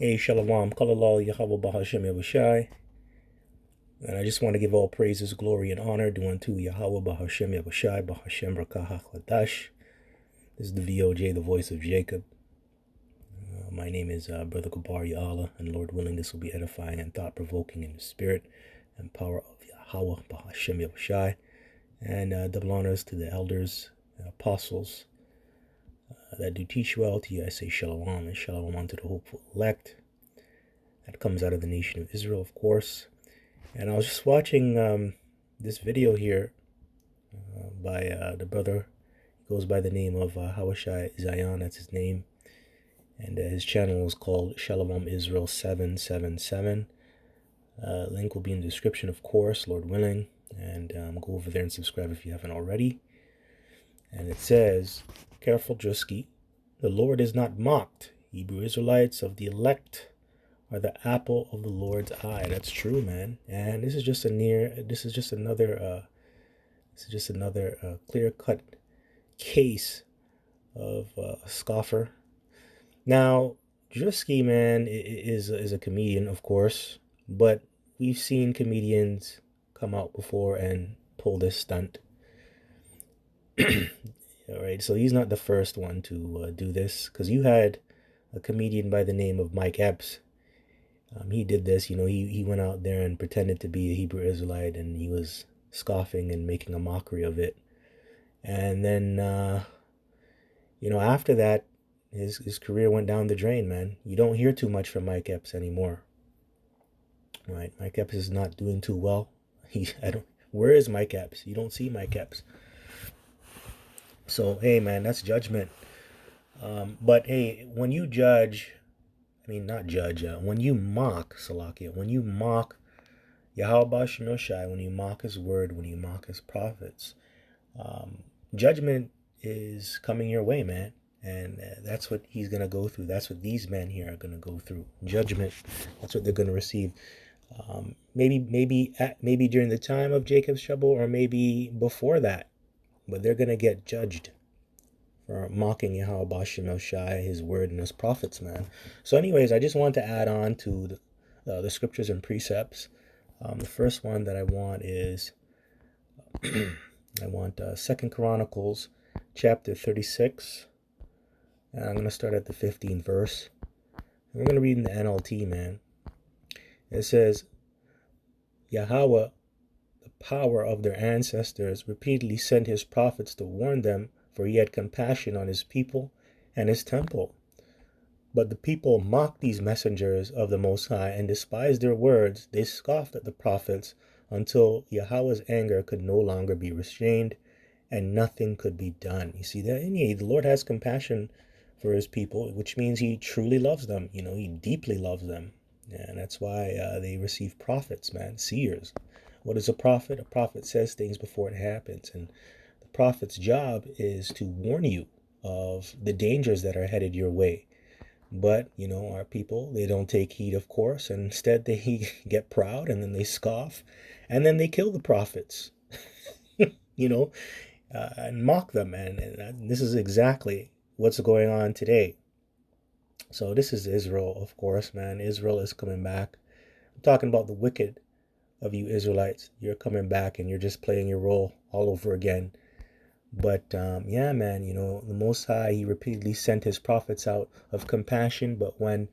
Hey, Shalawam, Kalalal, Yahweh Bahashem Yahushai. And I just want to give all praises, glory, and honor due unto Yahweh Bahashem Yahushai, Bahashem Rakah HaChadash. This is the VOJ, the voice of Jacob. My name is Brother Kabar Ya'Allah, and Lord willing, this will be edifying and thought-provoking in the spirit and power of Yahweh Bahashem Yahushai. And double honors to the elders and apostles that do teach well. To you I say Shalawam, and Shalawam to the hopeful elect. That comes out of the nation of Israel, of course. And I was just watching this video here by the brother. He goes by the name of Hawashai Zion, that's his name. And his channel is called SHALAWAM Israel 777. Link will be in the description, of course, Lord willing. And go over there and subscribe if you haven't already. And it says, careful, Drusky, the Lord is not mocked. Hebrew Israelites of the elect are the apple of the Lord's eye. That's true, man. And this is just another clear-cut case of a scoffer. Now, Drusky, man, is a comedian, of course, but we've seen comedians come out before and pull this stunt. All right, so he's not the first one to do this, because you had a comedian by the name of Mike Epps. He did this, he went out there and pretended to be a Hebrew Israelite, and he was scoffing and making a mockery of it. And then, after that, his career went down the drain, man. You don't hear too much from Mike Epps anymore. Right? Mike Epps is not doing too well. Where is Mike Epps? You don't see Mike Epps. So, hey, man, that's judgment. But, hey, when you judge, when you mock, Salakia, when you mock Yahweh Shai, when you mock his word, when you mock his prophets, judgment is coming your way, man. And that's what he's going to go through. That's what these men here are going to go through. Judgment, that's what they're going to receive. Maybe during the time of Jacob's trouble, or maybe before that. But they're going to get judged for mocking Yahweh Shai, his word, and his prophets, man. So anyways, I just want to add on to the scriptures and precepts. The first one that I want is, I want 2 Chronicles chapter 36. And I'm going to start at the 15th verse. And we're going to read in the NLT, man. It says, Yahweh, the power of their ancestors, repeatedly sent his prophets to warn them, for he had compassion on his people and his temple. But the people mocked these messengers of the Most High and despised their words. They scoffed at the prophets until Yahweh's anger could no longer be restrained and nothing could be done. You see that? And the Lord has compassion for his people, which means he truly loves them. He deeply loves them. And that's why they receive prophets, man, seers. What is a prophet? A prophet says things before it happens. And the prophet's job is to warn you of the dangers that are headed your way. But, our people, they don't take heed, of course. And instead, they get proud, and then they scoff. And then they kill the prophets, and mock them. And this is exactly what's going on today. So this is Israel, of course, man. Israel is coming back. I'm talking about the wicked of you Israelites. You're coming back and you're just playing your role all over again. But yeah, man, the Most High, he repeatedly sent his prophets out of compassion. But when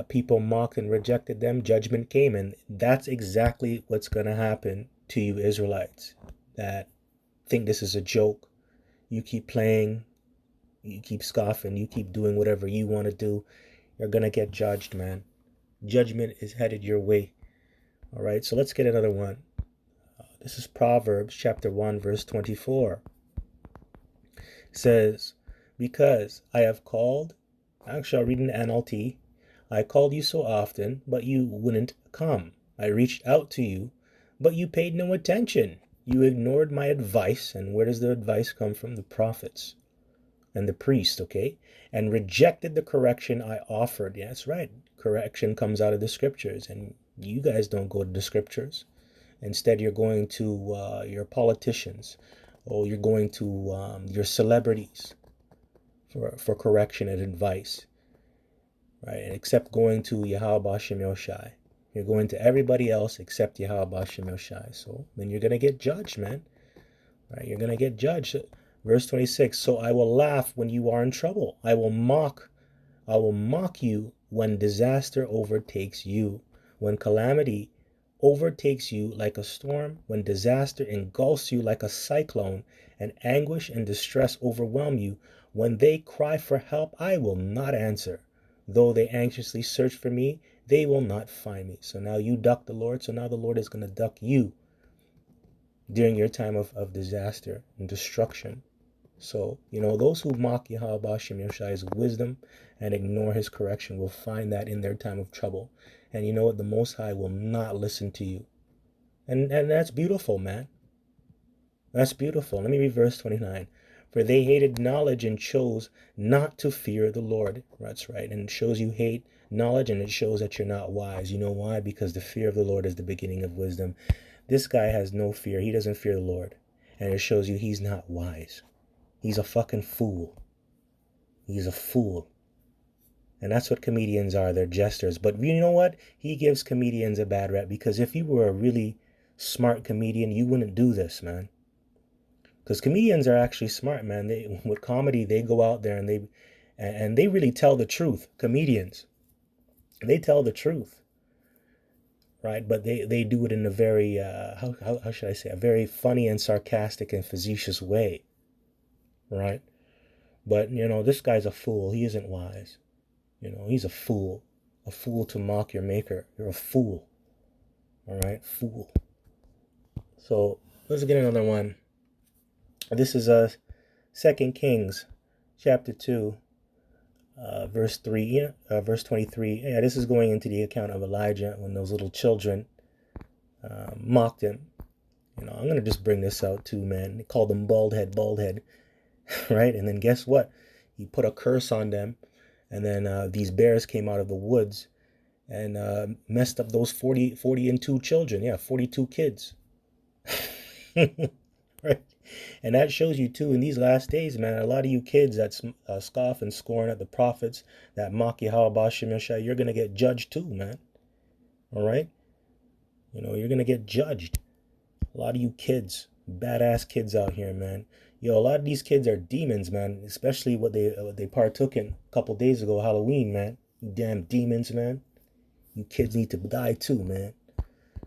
people mocked and rejected them, judgment came. And that's exactly what's going to happen to you Israelites that think this is a joke. You keep playing. You keep scoffing, you keep doing whatever you want to do, you're going to get judged, man. Judgment is headed your way. All right, so let's get another one. This is Proverbs chapter 1, verse 24. It says, because I have called, actually I'll read in the NLT, I called you so often, but you wouldn't come. I reached out to you, but you paid no attention. You ignored my advice, and where does the advice come from? The prophets and the priest, okay, and rejected the correction I offered. Yeah, that's right. Correction comes out of the scriptures, and you guys don't go to the scriptures. Instead, you're going to your politicians, or you're going to your celebrities for correction and advice. right? And except going to Yahweh Shem Yoshai. You're going to everybody else except Yahweh Shem Yoshai. So then you're going to get judged, man. Right? You're going to get judged. Verse 26, so I will laugh when you are in trouble. I will mock you when disaster overtakes you, when calamity overtakes you like a storm, when disaster engulfs you like a cyclone, and anguish and distress overwhelm you. When they cry for help, I will not answer. Though they anxiously search for me, they will not find me. So now you duck the Lord, so now the Lord is going to duck you during your time of disaster and destruction. So, those who mock Yahweh Shem Yoshai's wisdom and ignore his correction will find that in their time of trouble. And you know what? The Most High will not listen to you. And that's beautiful, man. That's beautiful. Let me read verse 29. For they hated knowledge and chose not to fear the Lord. That's right. And it shows you hate knowledge, and it shows that you're not wise. You know why? Because the fear of the Lord is the beginning of wisdom. This guy has no fear. He doesn't fear the Lord. And it shows you he's not wise. He's a fucking fool. He's a fool. And that's what comedians are. They're jesters. But you know what? He gives comedians a bad rep, because if you were a really smart comedian, you wouldn't do this, man. Because comedians are actually smart, man. With comedy, they go out there and they really tell the truth. Comedians, they tell the truth, right? But they do it in a very how should I say, a very funny and sarcastic and facetious way, right? But this guy's a fool. He isn't wise. He's a fool to mock your maker. You're a fool. All right, fool. So let's get another one. This is 2 Kings chapter 2, verse 23. Yeah, this is going into the account of Elijah when those little children mocked him. I'm going to just bring this out too, man. They called him bald head, right? And then guess what? He put a curse on them. And then these bears came out of the woods and messed up those 42 children. Yeah, 42 kids. Right? And that shows you too, in these last days, man, a lot of you kids that scoff and scorn at the prophets, that mock Yahweh Shem Yoshai, you're going to get judged too, man. All right? You're going to get judged. A lot of you kids, badass kids out here, man. A lot of these kids are demons, man. Especially what they partook in a couple days ago, Halloween, man. You damn demons, man. You kids need to die too, man.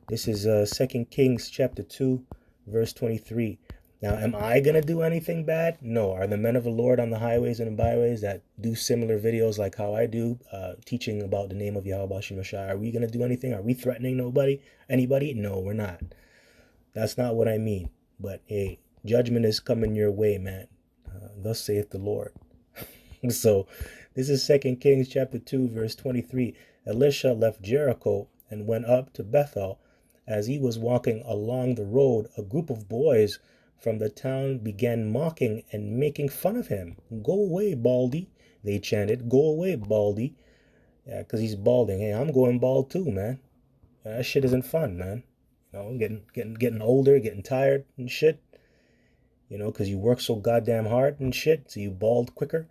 This is 2 Kings chapter 2, verse 23. Now, am I going to do anything bad? No. Are the men of the Lord on the highways and the byways that do similar videos like how I do, teaching about the name of Yahweh Shem Yoshai, are we going to do anything? Are we threatening anybody? No, we're not. That's not what I mean. But, hey, judgment is coming your way, man. Thus saith the Lord. So, this is 2 Kings chapter 2, verse 23. Elisha left Jericho and went up to Bethel. As he was walking along the road, a group of boys from the town began mocking and making fun of him. Go away, Baldy, they chanted. Go away, Baldy. Yeah, because he's balding. Hey, I'm going bald too, man. That shit isn't fun, man. Getting older, getting tired and shit. Because you work so goddamn hard and shit, so you bald quicker.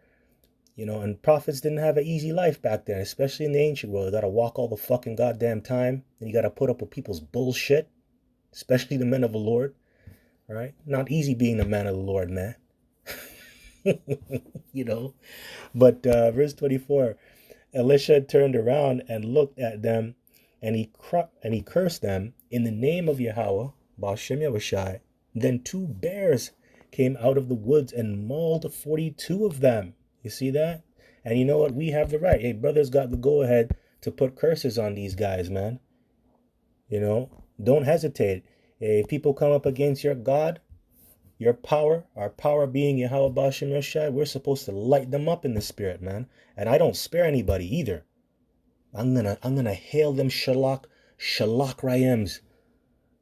And prophets didn't have an easy life back then, especially in the ancient world. You gotta walk all the fucking goddamn time, and you gotta put up with people's bullshit, especially the men of the Lord. All right? Not easy being a man of the Lord, man. But verse 24, Elisha turned around and looked at them, and he cursed them in the name of Yahweh, Bashem Yahushai. Then 2 bears came out of the woods and mauled 42 of them. You see that? And you know what? We have the right. Hey, brothers got the go-ahead to put curses on these guys, man. Don't hesitate. If people come up against your God, your power, our power being Yahweh Bashem Yoshai, we're supposed to light them up in the spirit, man. And I don't spare anybody either. I'm gonna hail them shalak rayams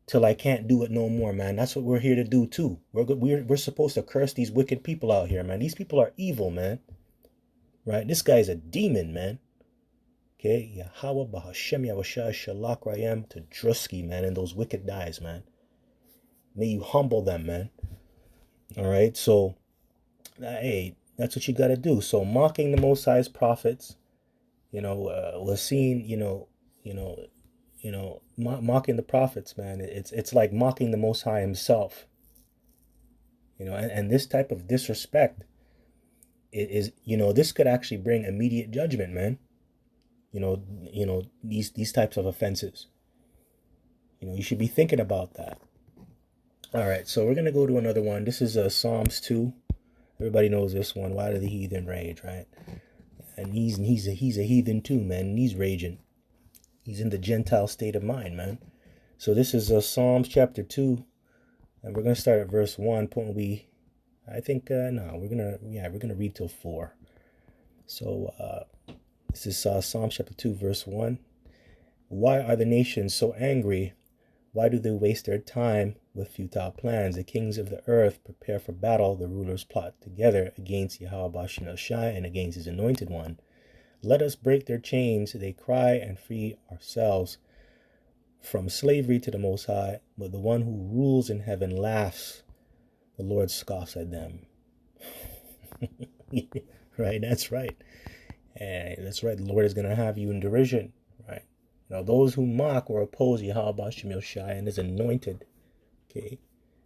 till I can't do it no more, man. That's what we're here to do too. We're supposed to curse these wicked people out here, man. These people are evil, man. Right? This guy's a demon, man. Okay? Yahweh Bahashem Yahushai Shalak Rayam to Drusky, man, and those wicked guys, man. May you humble them, man. All right? So, hey, that's what you got to do. So, mocking the Most High's prophets was seen, you know, mocking the prophets, man. It's like mocking the Most High Himself, and this type of disrespect is, this could actually bring immediate judgment, man. These types of offenses. You should be thinking about that. All right, so we're gonna go to another one. This is Psalms 2. Everybody knows this one. Why do the heathen rage, right? And he's a heathen too, man. And he's raging. He's in the Gentile state of mind, man. So this is Psalms chapter 2, and we're gonna start at verse 1. Probably, I think no, we're gonna read till 4. So this is Psalms chapter 2, verse 1. Why are the nations so angry? Why do they waste their time with futile plans? The kings of the earth prepare for battle. The rulers plot together against Yahweh Bashem El Shai and against his anointed one. Let us break their chains, they cry, and free ourselves from slavery to the Most High. But the one who rules in heaven laughs. The Lord scoffs at them. Right, that's right. And that's right, the Lord is going to have you in derision, right? Now, those who mock or oppose Yahweh Bashem El Shai and his anointed, okay,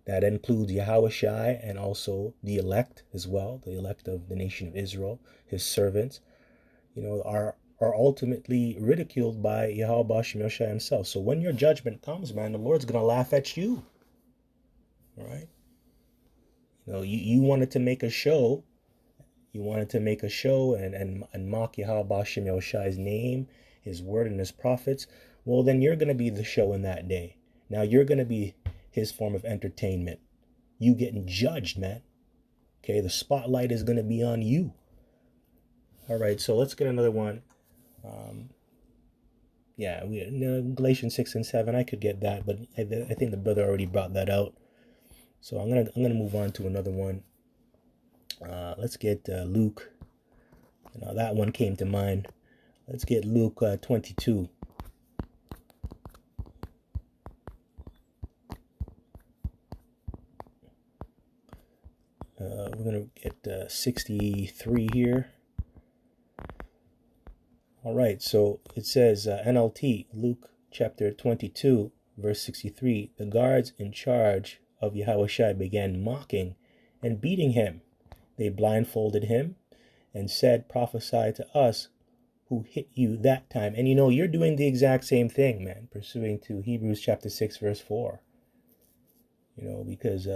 that includes Yahweh Shai and also the elect as well, the elect of the nation of Israel, his servants, are ultimately ridiculed by Yahweh Bashem El Shai himself. So when your judgment comes, man, the Lord's going to laugh at you, all right? You wanted to make a show. You wanted to make a show and mock Yahweh Bashem El Shai's name, his word, and his prophets. Well, then you're going to be the show in that day. Now you're going to be his form of entertainment. You getting judged, man. Okay, the spotlight is going to be on you. All right, so let's get another one. Galatians 6 and 7. I could get that, but I think the brother already brought that out. So I'm gonna move on to another one. Let's get Luke. That one came to mind. Let's get Luke 22. We're going to get 63 here. All right, so it says NLT, Luke chapter 22, verse 63. The guards in charge of Yahweh Shai began mocking and beating him. They blindfolded him and said, prophesy to us who hit you that time. And you're doing the exact same thing, man, pursuing to Hebrews chapter 6, verse 4. Because,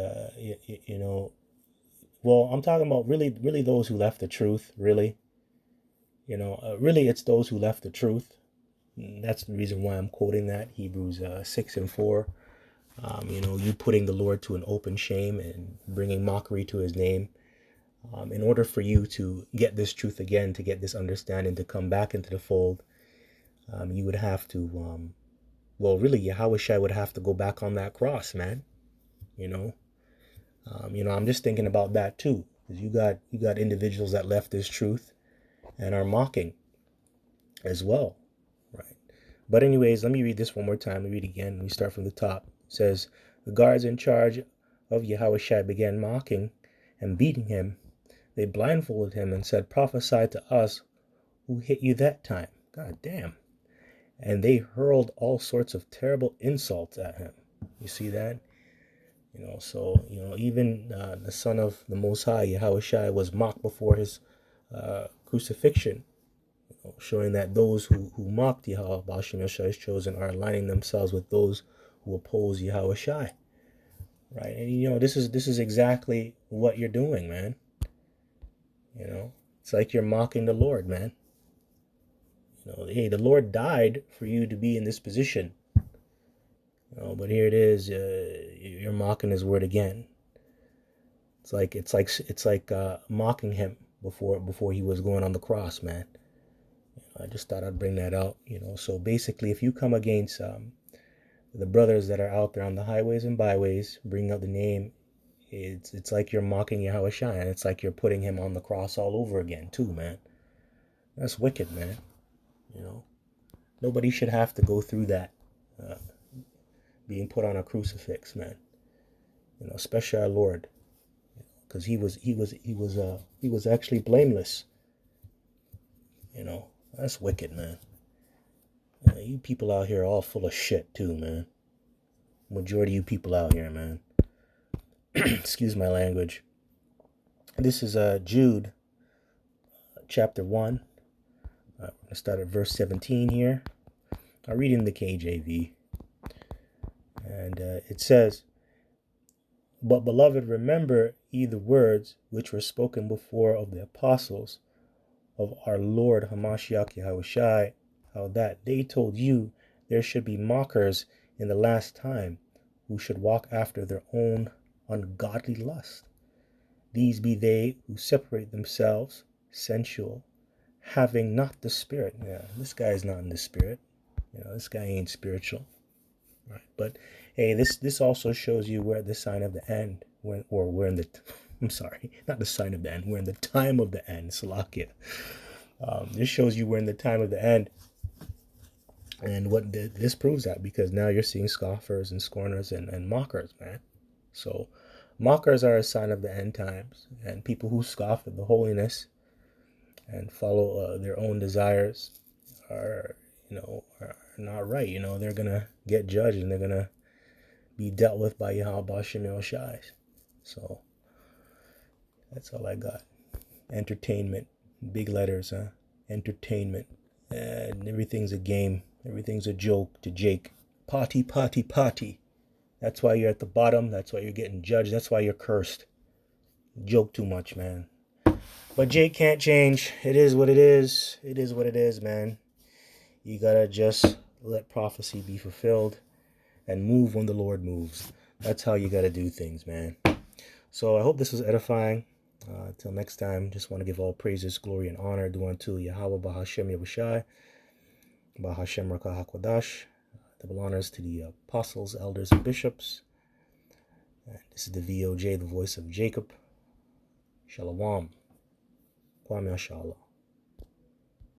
well, I'm talking about really those who left the truth, really. Really it's those who left the truth. That's the reason why I'm quoting that, Hebrews 6 and 4. You putting the Lord to an open shame and bringing mockery to his name. In order for you to get this truth again, to get this understanding, to come back into the fold, you would have to, really, Yahweh Shai would have to go back on that cross, man. I'm just thinking about that too, because you got individuals that left this truth and are mocking as well, right? But anyways, let me read this one more time. Let me read again. Let me start from the top. It says, the guards in charge of Yahweh Shai began mocking and beating him. They blindfolded him and said, prophesy to us who hit you that time. God damn. And they hurled all sorts of terrible insults at him. You see that? So, even the Son of the Most High, Yahweh Shai, was mocked before his crucifixion, showing that those who mocked Yahweh Bashem El Shai's chosen are aligning themselves with those who oppose Yahweh Shai. Right? And this is exactly what you're doing, man. It's like you're mocking the Lord, man. Hey, the Lord died for you to be in this position. But here it is, you're mocking his word again. It's like mocking him before he was going on the cross, man. I just thought I'd bring that out. So basically, if you come against the brothers that are out there on the highways and byways, bringing up the name, it's like you're mocking Yahweh Shai, and it's like you're putting him on the cross all over again too, man. That's wicked, man. Nobody should have to go through that, being put on a crucifix, man. Especially our Lord, because he was actually blameless. That's wicked, man. You people out here are all full of shit too, man. Majority of you people out here, man. Excuse my language. This is Jude, chapter 1. We're going to start at verse 17 here. I'll read in the KJV. And it says, "But beloved, remember ye the words which were spoken before of the apostles of our Lord Hamashiach Yahushai, how that they told you there should be mockers in the last time, who should walk after their own ungodly lust. These be they who separate themselves, sensual, having not the Spirit." Yeah, this guy is not in the Spirit. This guy ain't spiritual. Right? But hey, this also shows you we're at the sign of the end. We're in the, I'm sorry, not the sign of the end. We're in the time of the end. Salakia. This shows you we're in the time of the end. And what this proves that, because now you're seeing scoffers and scorners and mockers, man. So mockers are a sign of the end times, and people who scoff at the holiness and follow their own desires are not right. They're gonna get judged and they're gonna be dealt with by Yahweh Shemel Shai. So that's all I got. Entertainment, big letters, huh? Entertainment, and everything's a game. Everything's a joke to Jake. Party, party, party. That's why you're at the bottom. That's why you're getting judged. That's why you're cursed. Joke too much, man. But Jake can't change. It is what it is. It is what it is, man. You gotta just let prophecy be fulfilled and move when the Lord moves. That's how you gotta do things, man. So I hope this was edifying. Till next time, just want to give all praises, glory, and honor due unto Yahweh Bahashem Yahushai, Bahashem Rakah HaKodash. Double honors to the apostles, elders, and bishops. And this is the VOJ, the voice of Jacob. Shalawam. Kwame Ashala.